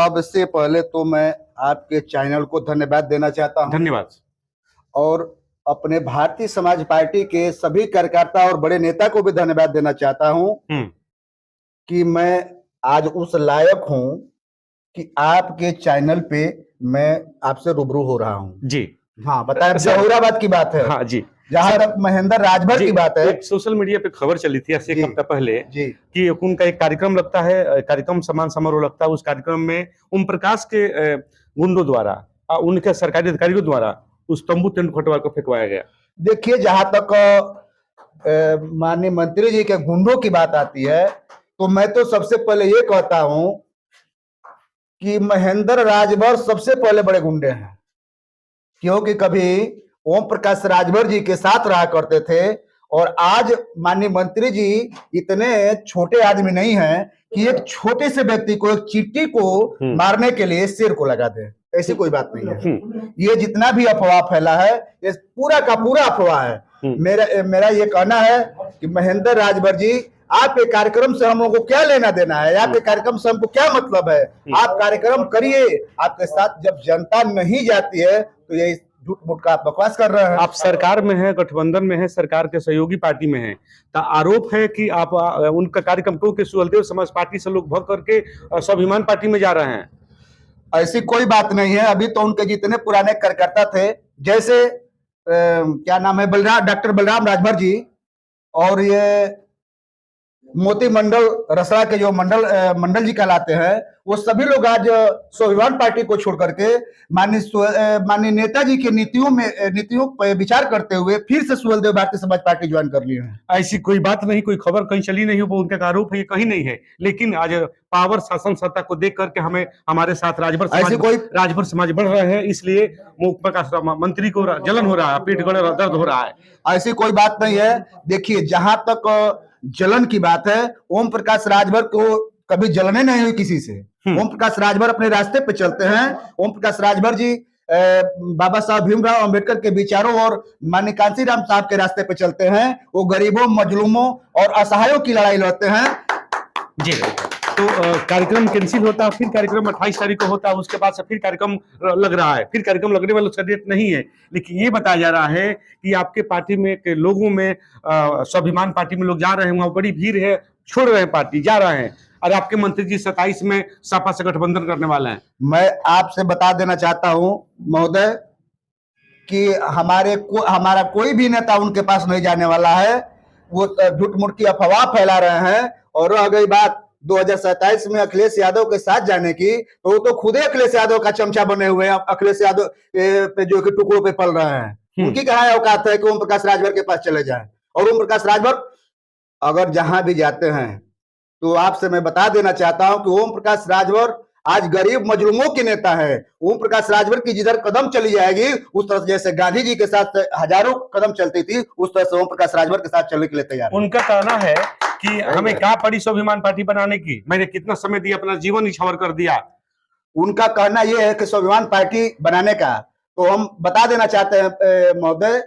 सबसे पहले तो मैं आपके चैनल को धन्यवाद देना चाहता हूं धन्यवाद। और अपने भारतीय समाज पार्टी के सभी कार्यकर्ता और बड़े नेता को भी धन्यवाद देना चाहता हूं कि मैं आज उस लायक हूं कि आपके चैनल पे मैं आपसे रूबरू हो रहा हूं। जी हाँ, बताएं। जहुराबाद की बात है। हाँ जी, जहां तक महेंद्र राजभर की बात है, एक सोशल मीडिया पे खबर चली थी ऐसे एक हफ्ता पहले जी कि उनका एक कार्यक्रम लगता है, कार्यक्रम सम्मान समारोह लगता है। उस कार्यक्रम में ओम प्रकाश के गुंडों द्वारा, उनके सरकारी अधिकारियों द्वारा उस तंबू टेंट खटवा को फेंकवाया गया। देखिए, जहां तक माननीय मंत्री जी के गुंडों की बात आती है तो मैं तो सबसे पहले ये कहता हूं कि महेंद्र राजभर सबसे पहले बड़े गुंडे हैं, क्योंकि कभी ओम प्रकाश राजभर जी के साथ रहा करते थे और आज माननीय मंत्री जी इतने छोटे आदमी नहीं हैं कि एक छोटे से व्यक्ति को, एक चींटी को मारने के लिए शेर को लगा दे। ऐसी कोई बात नहीं है। ये जितना भी अफवाह फैला है ये पूरा का पूरा अफवाह है। मेरा ये कहना है कि महेंद्र राजभर जी, आपके कार्यक्रम से हम लोगों को क्या लेना देना है, आपके कार्यक्रम से हमको क्या मतलब है। आप कार्यक्रम करिए, आपके साथ जब जनता नहीं जाती है तो ये झूठ मूठ का आप बकवास कर रहे हैं। आप सरकार में हैं, गठबंधन में हैं, सरकार के सहयोगी पार्टी में हैं, तो आरोप है कि आप उनका कार्यक्रम क्योंकि सुहेलदेव समाज पार्टी से लोग भग करके स्वाभिमान पार्टी में जा रहे हैं। ऐसी कोई बात नहीं है। अभी तो उनके जितने पुराने कार्यकर्ता थे, जैसे क्या नाम है, डॉक्टर बलराम राजभर जी और ये मोती मंडल रसड़ा के जो मंडल जी कहलाते हैं, वो सभी लोग आज स्वाभिमान पार्टी को छोड़ करके माननीय नेताजी की नीतियों पर विचार करते हुए फिर से सुहेलदेव भारतीय समाज पार्टी ज्वाइन कर लिए हैं। ऐसी कोई बात नहीं, कोई खबर कहीं चली नहीं हो, उनका आरोप है, ये कहीं नहीं है। लेकिन आज पावर शासन सत्ता को देख करके हमारे साथ राजभर समाज बढ़ रहे हैं, इसलिए मंत्री को जलन हो रहा है, पेट गड़े दर्द हो रहा है। ऐसी कोई बात नहीं है। देखिए, जहां तक जलन की बात है, ओम प्रकाश राजभर को कभी जलने नहीं हुई किसी से। ओम प्रकाश राजभर अपने रास्ते पे चलते हैं। ओम प्रकाश राजभर जी बाबा साहब भीमराव अंबेडकर के विचारों और माननीय कांशीराम साहब के रास्ते पे चलते हैं। वो गरीबों, मजलूमों और असहायों की लड़ाई लड़ते हैं। जी, तो कार्यक्रम कैंसिल होता है, फिर कार्यक्रम 28 तारीख को होता है, उसके बाद से फिर कार्यक्रम लग रहा है। फिर कार्यक्रम लगने वाला उसका डेट नहीं है, लेकिन ये बताया जा रहा है कि आपके पार्टी में के लोगों में स्वाभिमान पार्टी में लोग जा रहे हैं, वहां बड़ी भीड़ है, छोड़ रहे हैं पार्टी, जा रहे हैं। और आपके मंत्री जी 27 में सपा से गठबंधन करने वाले हैं। मैं आपसे बता देना चाहता हूं महोदय कि हमारा कोई भी नेता उनके पास नहीं जाने वाला है। वो झूठ मूठ की अफवाह फैला रहे हैं। और रह गई बात 2027 में अखिलेश यादव के साथ जाने की, तो वो तो खुद ही अखिलेश यादव का चमचा बने हुए हैं। अखिलेश यादव पे जो कि टुकड़ों पे पल रहे हैं, उनकी कहाँ औकात है कि ओम प्रकाश राजभर के पास चले जाएं। और ओम प्रकाश राजभर अगर जहां भी जाते हैं तो आपसे मैं बता देना चाहता हूं कि ओम प्रकाश राजभर आज गरीब मजलूमों के नेता है। ओम प्रकाश राजभर की जिधर कदम चली जाएगी, उस तरह जैसे गांधी जी के साथ हजारों कदम चलती थी, उस तरह से ओम प्रकाश राजभर के साथ चलने के लिए तैयार है। उनका कहना है कि हमें क्या पड़ी स्वाभिमान पार्टी बनाने की, मैंने कितना समय दिया, अपना जीवन निछावर कर दिया। उनका कहना यह है कि स्वाभिमान पार्टी बनाने का, तो हम बता देना चाहते हैं महोदय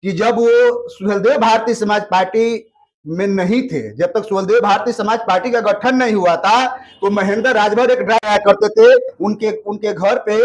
कि जब वो सुहेलदेव भारतीय समाज पार्टी में नहीं थे, जब तक सुहेलदेव भारतीय समाज पार्टी का गठन नहीं हुआ था, तो महेंद्र राजभर एक ड्राइव करते थे। उनके घर पे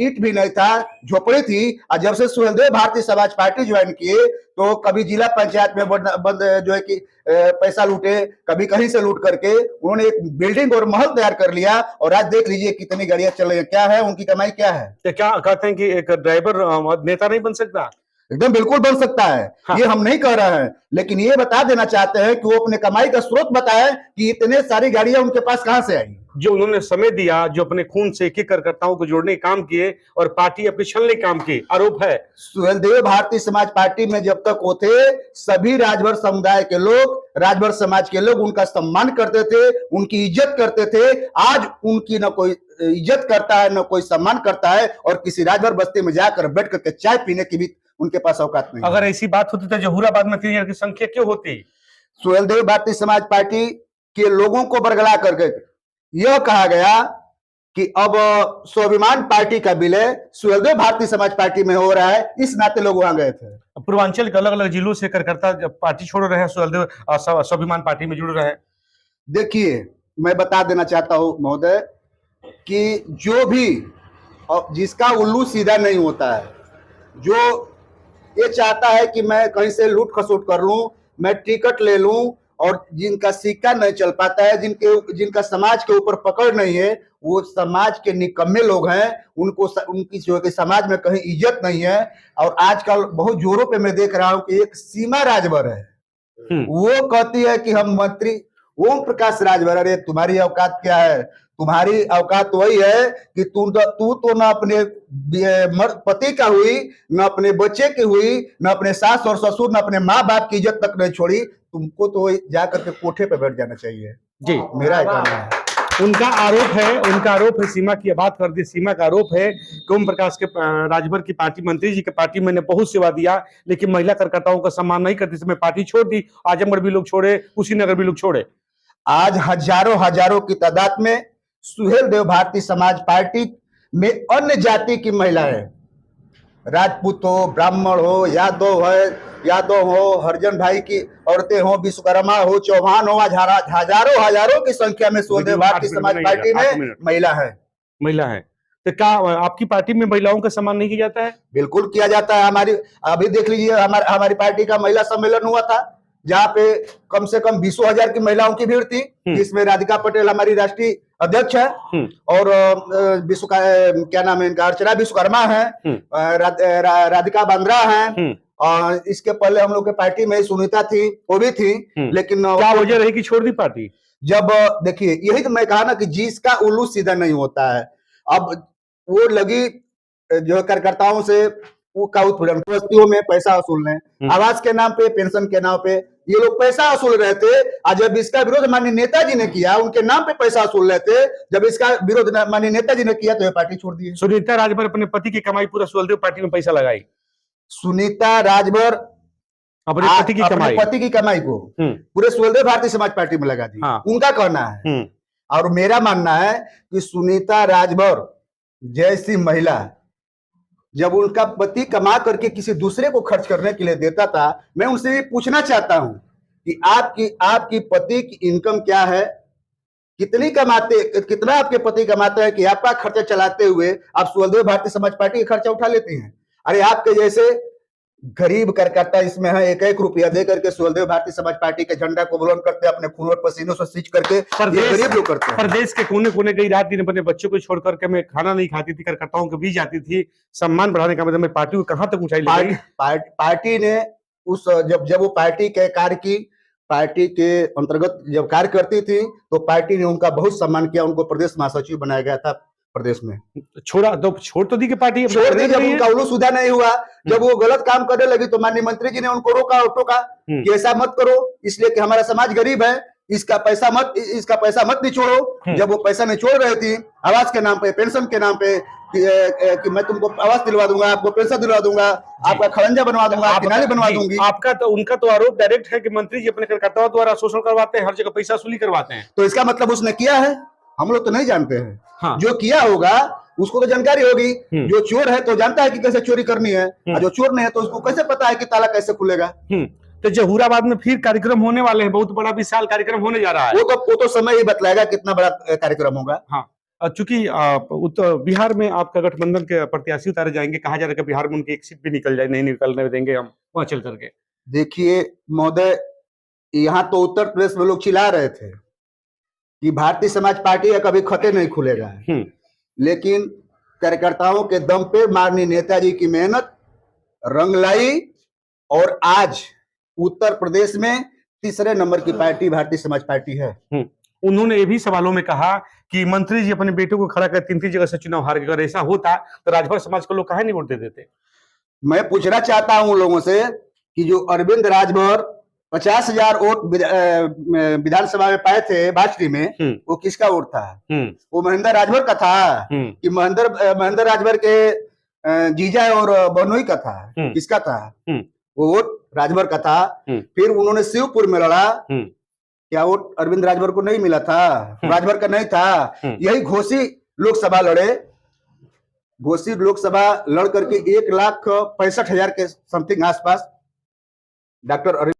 ईट भी नहीं था, झोपड़ी थी। और जब से सुहेलदेव भारतीय समाज पार्टी ज्वाइन किए तो कभी जिला पंचायत में बंद जो है कि पैसा लूटे, कभी कहीं से लूट करके उन्होंने एक बिल्डिंग और महल तैयार कर लिया। और आज देख लीजिए कितनी गाड़ियां चल रही है। क्या है उनकी कमाई, क्या है? क्या कहते हैं कि एक ड्राइवर नेता नहीं बन सकता? एकदम बिल्कुल बन सकता है। हाँ। ये हम नहीं कह रहे हैं, लेकिन ये बता देना चाहते हैं कि वो अपने कमाई का स्रोत बताए कि इतने सारी गाड़ियां उनके पास कहां से आई। जो उन्होंने समय दिया, जो अपने खून से एक कार्यकर्ताओं को जोड़ने काम किए और पार्टी अपने छलने काम किए, आरोप है। सुहेलदेव भारतीय समाज पार्टी में जब तक वो थे, सभी राजभर समुदाय के लोग, राजभर समाज के लोग उनका सम्मान करते थे, उनकी इज्जत करते थे। आज उनकी न कोई इज्जत करता है, न कोई सम्मान करता है। और किसी राजभर बस्ती में जाकर बैठ करके चाय पीने की भी उनके पास औकात नहीं। अगर ऐसी बात होती तो जहुराबाद में 3000 की संख्या क्यों होती? सुहेलदेव भारतीय समाज पार्टी के लोगों को बरगला करके यह कहा गया कि अब स्वाभिमान पार्टी का विलय सुहेलदेव भारतीय समाज पार्टी में हो रहा है। इस नाते लोग वहां गए थे। पूर्वांचल के अलग अलग जिलों से कार्यकर्ता पार्टी छोड़ रहे हैं, स्वाभिमान पार्टी में जुड़ रहे हैं। देखिए, मैं बता देना चाहता हूं महोदय कि जो भी जिसका उल्लू सीधा नहीं होता है, जो ये चाहता है कि मैं कहीं से लूट खसोट कर लूं, मैं टिकट ले लूं, और जिनका सिक्का नहीं चल पाता है, जिनका समाज के ऊपर पकड़ नहीं है, वो समाज के निकम्मे लोग हैं। उनकी जो है समाज में कहीं इज्जत नहीं है। और आजकल बहुत जोरों पे मैं देख रहा हूं कि एक सीमा राजभर है, वो कहती है कि हम मंत्री ओम प्रकाश राजभर, अरे तुम्हारी औकात क्या है? तुम्हारी औकात वही है कि तू तो न अपने पति का हुई, न अपने बच्चे की हुई, न अपने सास और ससुर, न अपने माँ बाप की इज्जत तक नहीं छोड़ी। तुमको तो जाकर के कोठे पे बैठ जाना चाहिए जी। मेरा कहना है। उनका आरोप है सीमा की बात कर दी। सीमा का आरोप है कि ओम प्रकाश के राजभर की पार्टी, मंत्री जी की पार्टी मैंने बहुत सेवा दिया, लेकिन महिला कार्यकर्ताओं का सम्मान नहीं करती, इसमें पार्टी छोड़ दी। आजमगढ़ भी लोग छोड़े, कुशीनगर भी लोग छोड़े। आज हजारों की तादाद में सुहेल देव भारती समाज पार्टी में अन्य जाति की महिलाएं, राजपूत हो, ब्राह्मण हो, यादव हो, हरिजन भाई की औरतें हो, विश्वकर्मा हो, चौहान हो, आज हजारों की संख्या में सुहेल देव भारती समाज पार्टी में महिला है। तो क्या आपकी पार्टी में महिलाओं का सम्मान नहीं किया जाता है? बिल्कुल किया जाता है। अभी देख लीजिए, हमारी पार्टी का महिला सम्मेलन हुआ था, जहाँ पे कम से कम 20,000 की महिलाओं की भीड़ थी, जिसमें राधिका पटेल हमारी राष्ट्रीय अध्यक्ष है, और क्या नाम है इनका, अर्चना विश्वकर्मा है, राधिका बांद्रा है, और इसके पहले हम लोग के पार्टी में सुनीता थी, वो भी थी। लेकिन क्या वजह रही कि छोड़ दी पार्टी? जब देखिए, यही तो मैं कहा ना कि जिसका उल्लू सीधा नहीं होता है, अब वो लगी जो कार्यकर्ताओं से वो का उत्पीड़न, बस्तियों में पैसा वसूलने, आवास के नाम पे, पेंशन के नाम पे ये लोग पैसा वसूल रहे थे। आज जब इसका विरोध माननीय नेताजी ने किया, उनके नाम पे पैसा वसूल रहे थे, जब इसका विरोध माननीय नेताजी ने किया तो ये पार्टी छोड़ दी। सुनीता राजभर अपने पति की कमाई पूरा सुहेलदेव पार्टी में पैसा लगाई। सुनीता राजभर अपने पति की कमाई को पूरे सुहेलदेव भारती समाज पार्टी में लगा दी। उनका कहना है, और मेरा मानना है कि सुनीता राजभर जैसी महिला जब उनका पति कमा करके किसी दूसरे को खर्च करने के लिए देता था, मैं उनसे पूछना चाहता हूं कि आपकी पति की इनकम क्या है, कितना आपके पति कमाते हैं कि आपका खर्चा चलाते हुए आप सुहेलदेव भारती समाज पार्टी का खर्चा उठा लेती हैं? अरे आपके जैसे गरीब कार्यकर्ता इसमें है, 1-1 रुपया दे करके सुहेलदेव भारती समाज पार्टी के झंडा को बुलंद करते, अपने खून और पसीनों से सींच करके गरीब लोग करते हैं। प्रदेश के कोने कोने गई, रात दिन अपने बच्चों को छोड़ करके मैं खाना नहीं खाती थी, कार्यकर्ताओं के बीच जाती थी। सम्मान बढ़ाने का मतलब मैं पार्टी को कहां तक ऊंचाई ले गई? पार्टी ने उस जब वो पार्टी के अंतर्गत जब कार्य करती थी, तो पार्टी ने उनका बहुत सम्मान किया। उनको प्रदेश महासचिव बनाया गया था प्रदेश में। छोड़ तो दी कि पार्टी छोड़ दी। जब उनका उल्लू सीधा नहीं हुआ, जब वो गलत काम करने लगी, तो माननीय मंत्री जी ने उनको रोका और टोका कि ऐसा मत करो, इसलिए कि हमारा समाज गरीब है, इसका पैसा मत निचोड़ो। जब वो पैसा निचोड़ रही थी आवास के नाम पे, पेंशन के नाम पे, कि मैं तुमको आवास दिलवा दूंगा, आपको पेंशन दिलवा दूंगा, आपका खड़ंजा बनवा दूंगा, आपकी नाली बनवा दूंगी। उनका तो आरोप डायरेक्ट है कि मंत्री जी अपने कार्यकर्ताओं द्वारा शोषण करवाते हैं, हर जगह पैसा वसूली करवाते हैं। तो इसका मतलब उसने किया है, हम लोग तो नहीं जानते हैं। जो किया होगा उसको तो जानकारी होगी। जो चोर है तो जानता है कि कैसे चोरी करनी है, और जो चोर नहीं है तो उसको कैसे पता है कि ताला कैसे खुलेगा। तो जहूराबाद में फिर कार्यक्रम होने वाले हैं, बहुत बड़ा विशाल कार्यक्रम होने जा रहा है। वो तो समय ही बतलाएगा कितना बड़ा कार्यक्रम होगा। हाँ, चूंकि उत्तर बिहार में आपका गठबंधन के प्रत्याशी उतारे जाएंगे, कहा जा रहा है कि बिहार में उनकी एक सीट भी निकल जाए, नहीं निकलने देंगे हम वहां चल करके। देखिए महोदय, यहाँ तो उत्तर प्रदेश में लोग चिल्ला रहे थे कि भारतीय समाज पार्टी का कभी खते नहीं खुलेगा, लेकिन कार्यकर्ताओं के दम पे माननीय नेताजी की मेहनत रंग लाई, और आज उत्तर प्रदेश में 3रे नंबर की पार्टी भारतीय समाज पार्टी है। उन्होंने ये भी सवालों में कहा कि मंत्री जी अपने बेटे को खड़ा कर 3 जगह से चुनाव हार गए। अगर ऐसा होता तो राजभर समाज को लोग काहे नहीं वोट दे देते? मैं पूछना चाहता हूं लोगों से कि जो अरविंद राजभर 50,000 वोट विधानसभा में पाए थे भाजपा में, वो किसका वोट था? वो महेंद्र राजभर का था कि महेंद्र राजभर के जीजा और बहनोई का था? किसका था? वो वोट राजभर का था। फिर उन्होंने शिवपुर में लड़ा, क्या वोट अरविंद राजभर को नहीं मिला था? राजभर का नहीं था। यही घोसी लोकसभा लड़े, घोसी लोकसभा लड़ करके 1,65,000 के समथिंग आसपास डॉक्टर